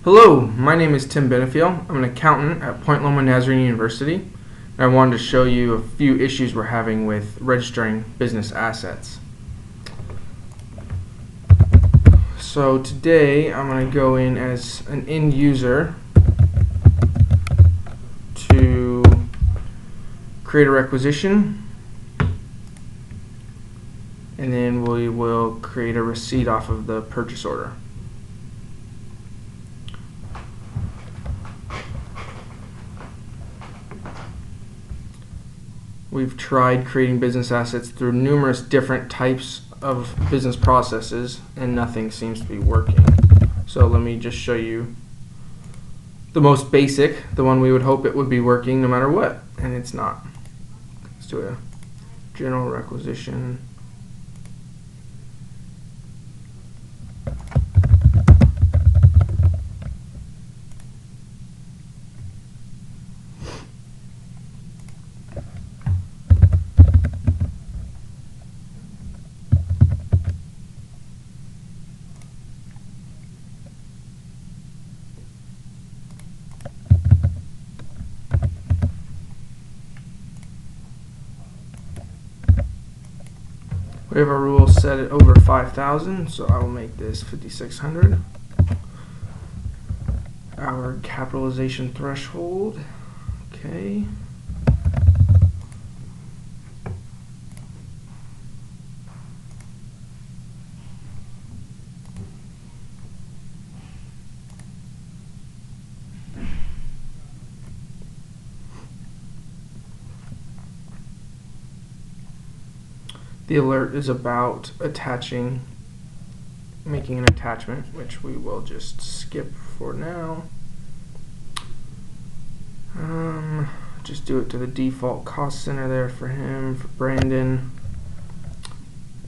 Hello, my name is Tim Benefiel. I'm an accountant at Point Loma Nazarene University, and I wanted to show you a few issues we're having with registering business assets. So today I'm going to go in as an end user to create a requisition, and then we will create a receipt off of the purchase order. We've tried creating business assets through numerous different types of business processes, and nothing seems to be working. So let me just show you the most basic, the one we would hope it would be working no matter what, and it's not. Let's do a general requisition. We have our rule set at over 5,000, so I will make this 5,600. Our capitalization threshold, okay. The alert is about making an attachment, which we will just skip for now. Just do it to the default cost center there for him, for Brandon.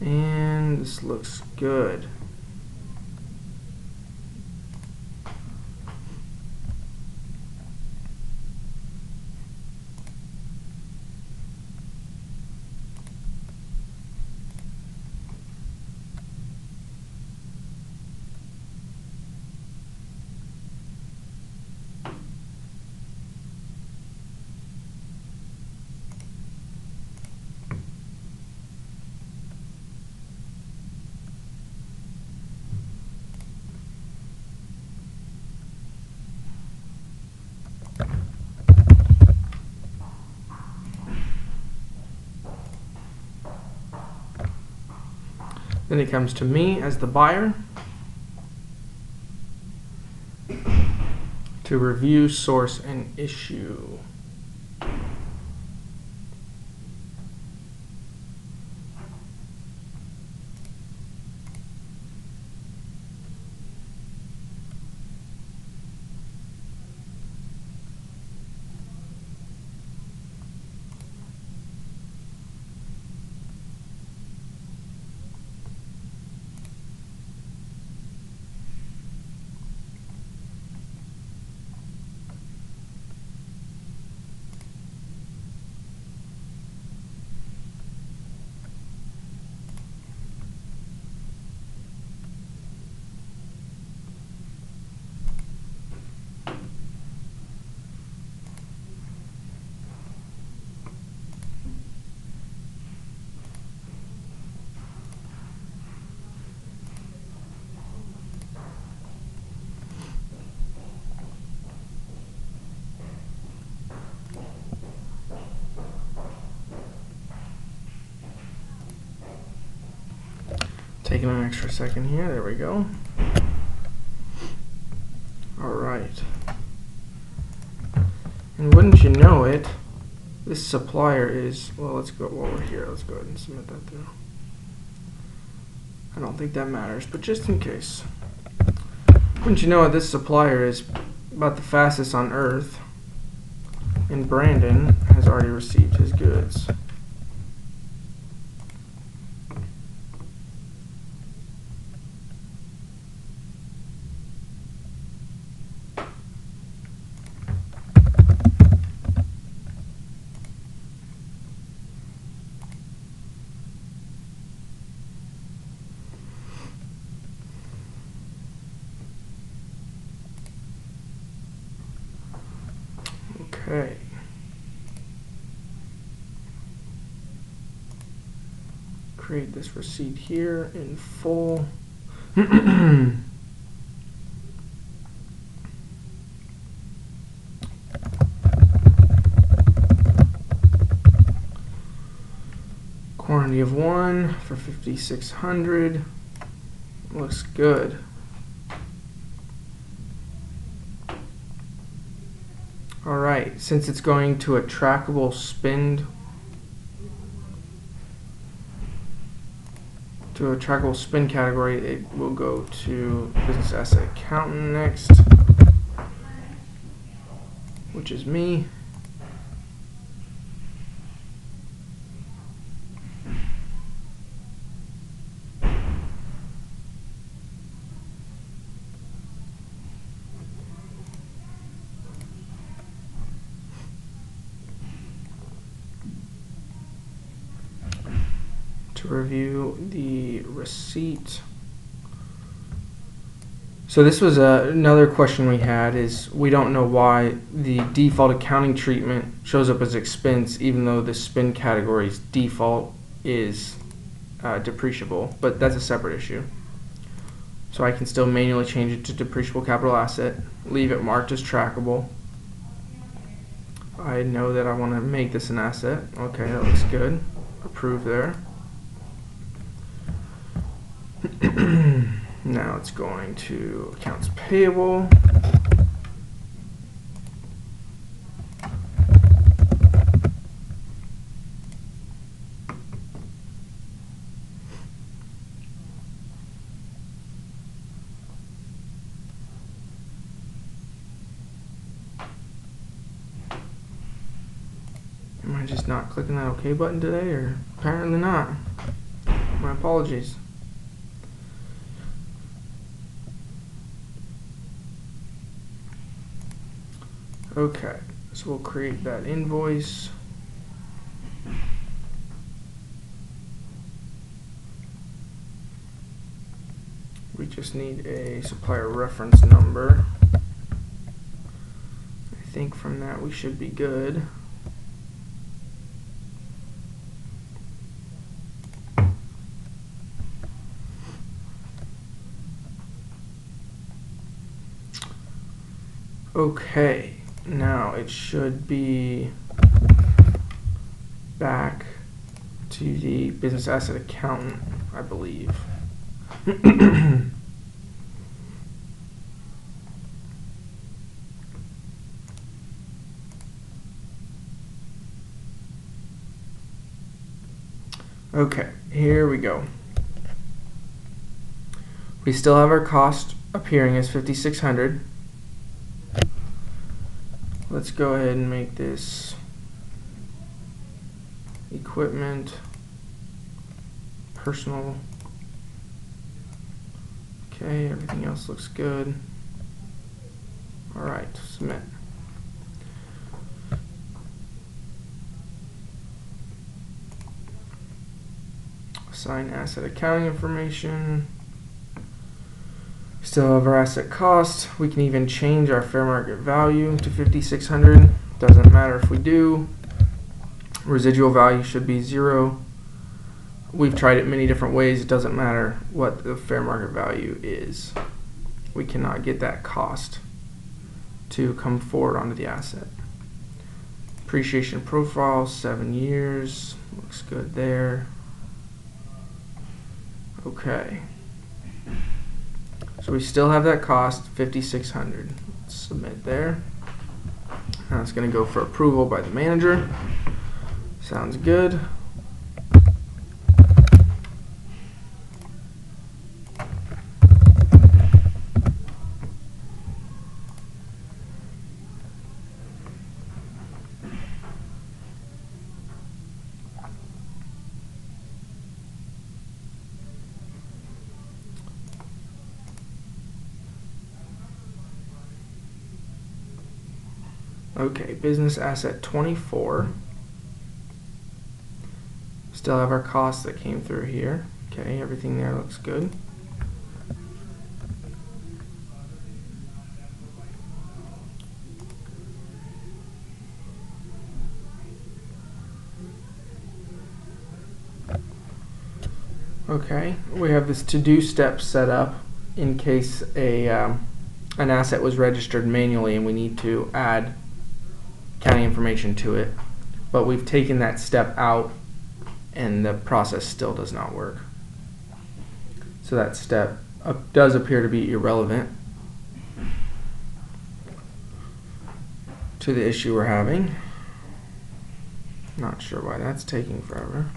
And this looks good. Then it comes to me as the buyer to review, source, and issue. Taking an extra second here, there we go. Alright. And wouldn't you know it, this supplier is, well, let's go, while we're here, let's go ahead and submit that through. I don't think that matters, but just in case. Wouldn't you know it, this supplier is about the fastest on earth, and Brandon has already received his goods. Okay. Create this receipt here in full. Quantity of 1 for 5,600. Looks good. All right, since it's going to a trackable spend category, it will go to business asset accountant next, which is me. To review the receipt. So this was another question we had, is we don't know why the default accounting treatment shows up as expense even though the spend category's default is depreciable, but that's a separate issue. So I can still manually change it to depreciable capital asset, leave it marked as trackable. I know that I want to make this an asset. Okay, that looks good. Approve there. Now it's going to accounts payable. Am I just not clicking that OK button today, or apparently not? My apologies. Okay, so we'll create that invoice. We just need a supplier reference number. I think from that we should be good. Okay. Now it should be back to the business asset accountant, I believe. Okay, here we go. We still have our cost appearing as 5,600. Let's go ahead and make this equipment, personal. Okay, everything else looks good. All right, submit. Assign asset accounting information. Still have our asset cost. We can even change our fair market value to 5,600. Doesn't matter if we do. Residual value should be 0. We've tried it many different ways. It doesn't matter what the fair market value is. We cannot get that cost to come forward onto the asset. Depreciation profile, 7 years. Looks good there. Okay. So we still have that cost, 5,600. Submit there. Now it's going to go for approval by the manager. Sounds good. Okay, business asset 24. Still have our costs that came through here. Okay, everything there looks good. Okay, we have this to-do step set up in case an asset was registered manually and we need to add county information to it. But we've taken that step out and the process still does not work. So that step does appear to be irrelevant to the issue we're having. Not sure why that's taking forever.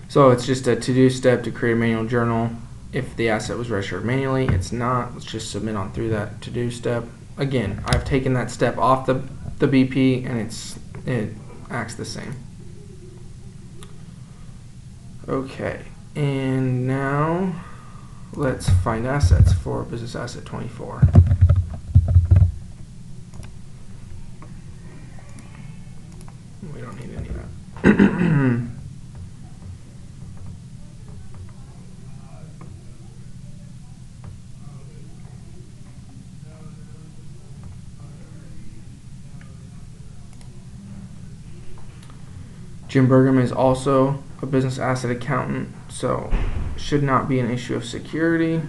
So it's just a to-do step to create a manual journal. If the asset was registered manually, it's not. Let's just submit on through that to-do step. Again, I've taken that step off the BP and it acts the same. Okay, and now let's find assets for business asset 24. We don't need any of that. Jim Bergam is also a business asset accountant, so should not be an issue of security.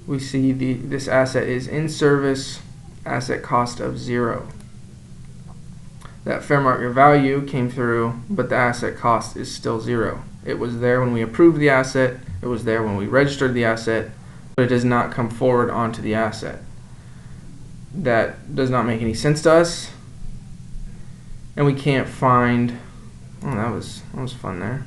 We see this asset is in service, asset cost of 0. That fair market value came through, but the asset cost is still 0. It was there when we approved the asset, it was there when we registered the asset, but it does not come forward onto the asset. That does not make any sense to us. And we can't find, oh, that was fun there.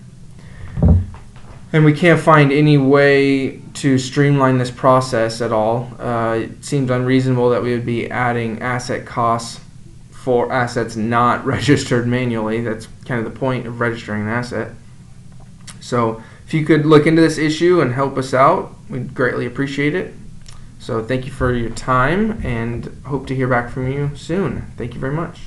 And we can't find any way to streamline this process at all. It seems unreasonable that we would be adding asset costs for assets not registered manually. That's kind of the point of registering an asset. So if you could look into this issue and help us out, we'd greatly appreciate it. So thank you for your time and hope to hear back from you soon. Thank you very much.